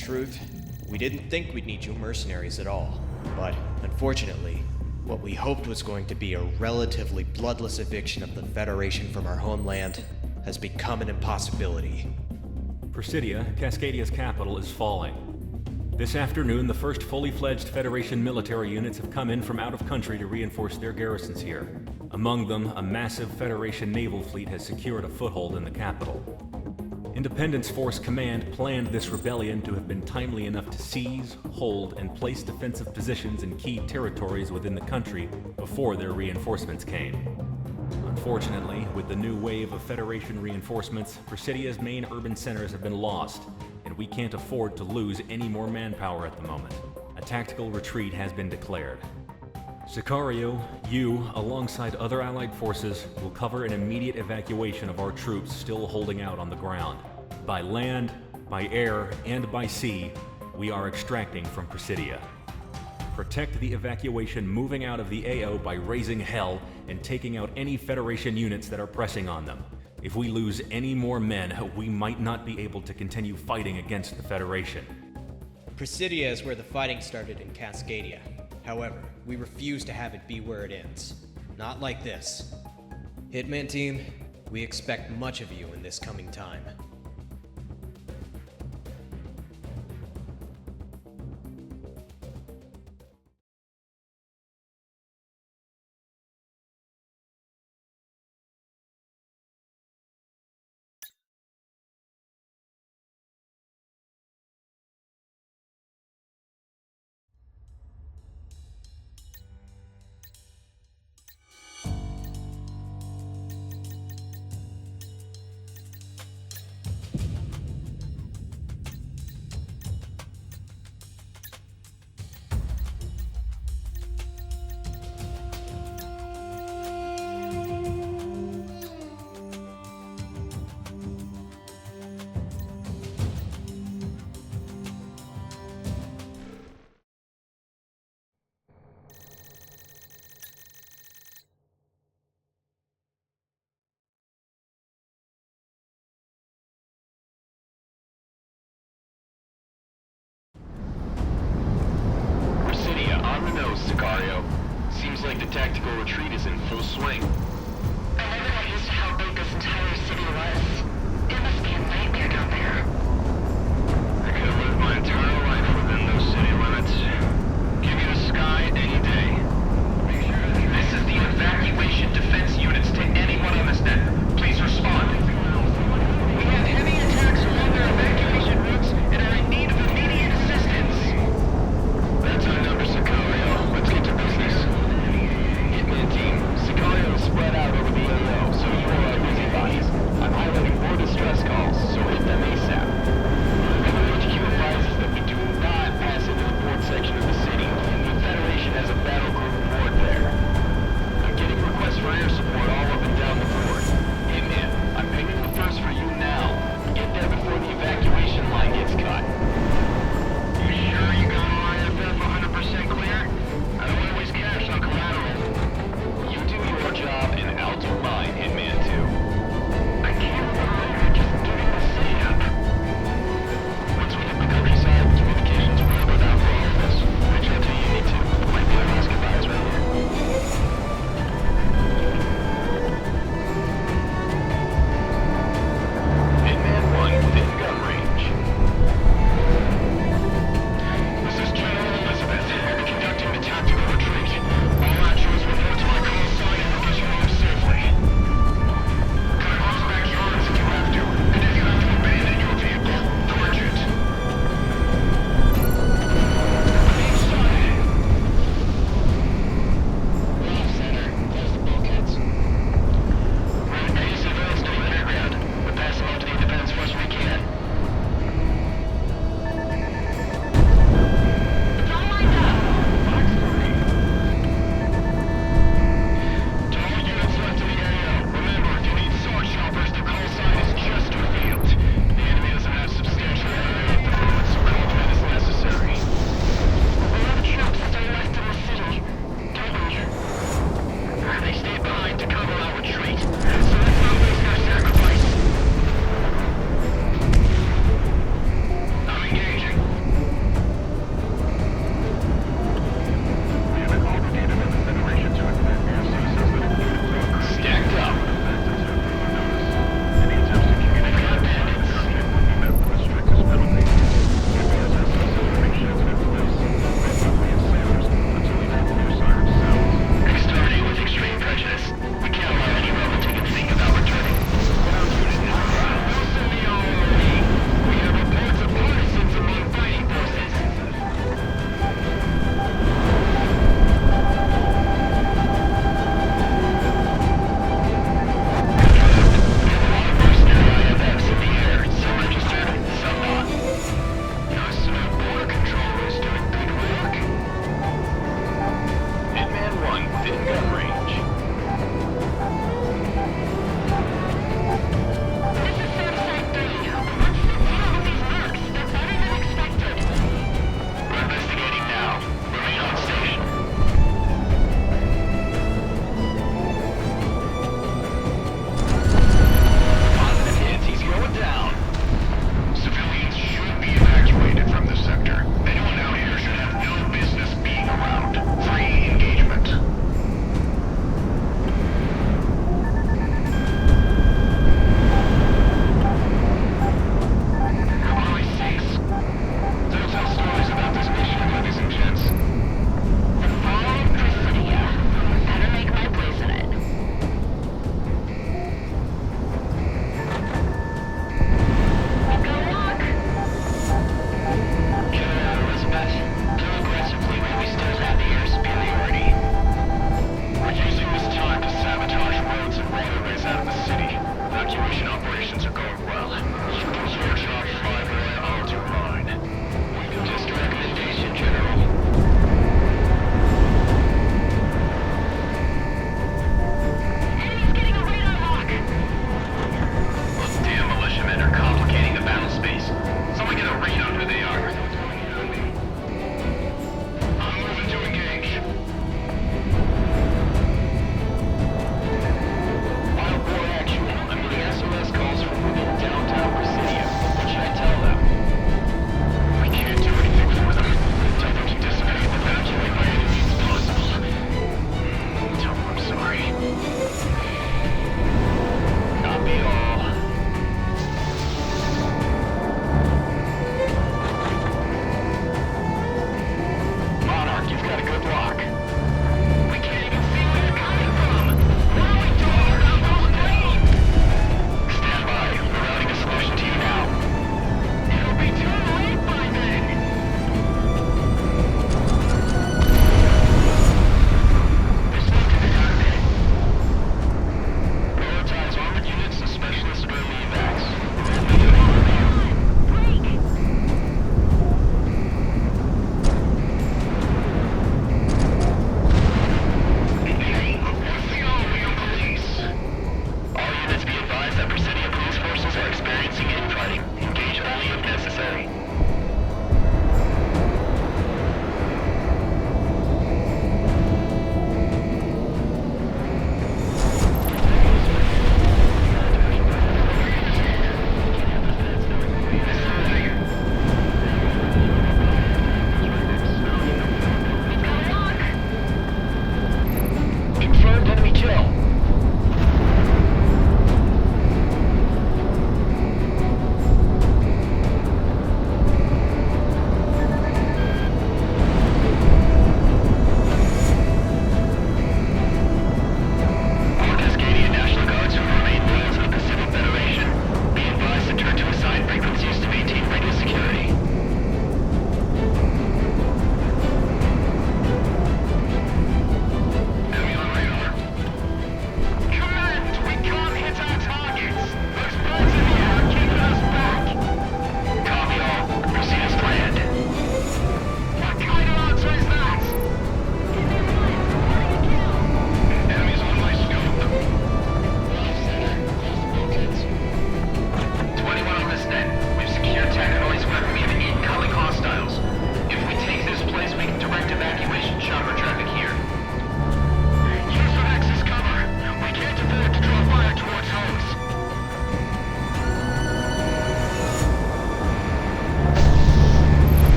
truth, we didn't think we'd need you mercenaries at all. But, unfortunately, what we hoped was going to be a relatively bloodless eviction of the Federation from our homeland has become an impossibility. Presidia, Cascadia's capital, is falling. This afternoon, the first fully fledged Federation military units have come in from out of country to reinforce their garrisons here. Among them, a massive Federation naval fleet has secured a foothold in the capital. Independence Force Command planned this rebellion to have been timely enough to seize, hold, and place defensive positions in key territories within the country before their reinforcements came. Unfortunately, with the new wave of Federation reinforcements, Presidia's main urban centers have been lost, and we can't afford to lose any more manpower at the moment. A tactical retreat has been declared. Sicario, you, alongside other allied forces, will cover an immediate evacuation of our troops still holding out on the ground. By land, by air, and by sea, we are extracting from Presidia. Protect the evacuation moving out of the AO by raising hell and taking out any Federation units that are pressing on them. If we lose any more men, we might not be able to continue fighting against the Federation. Presidia is where the fighting started in Cascadia. However, we refuse to have it be where it ends. Not like this. Hitman team, we expect much of you in this coming time. Sicario. Seems like the tactical retreat is in full swing. I never got used to how big this entire city was. It must be a nightmare down there. I could have lived my entire life within those city limits. Give me the sky any day. This is the evacuation defense units to anyone on this net. Please respond. We have heavy attacks along their evacuation routes and are in need of immediate assistance. That's our number, Sicario. Let's get to business. Hitman team, Sicario is spread out over the AO, so you are our busybodies. I'm highlighting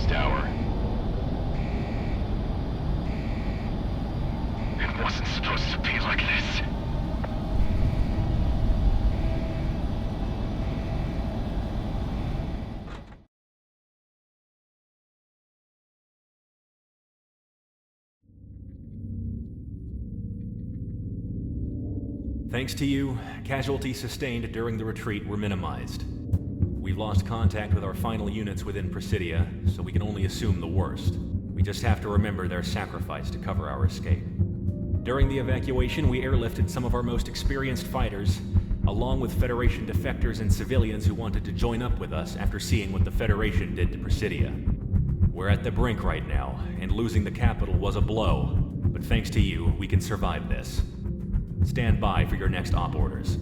defense tower. It wasn't supposed to be like this. Thanks to you, casualties sustained during the retreat were minimized. We've lost contact with our final units within Presidia, so we can only assume the worst. We just have to remember their sacrifice to cover our escape. During the evacuation, we airlifted some of our most experienced fighters, along with Federation defectors and civilians who wanted to join up with us after seeing what the Federation did to Presidia. We're at the brink right now, and losing the capital was a blow, but thanks to you, we can survive this. Stand by for your next op orders.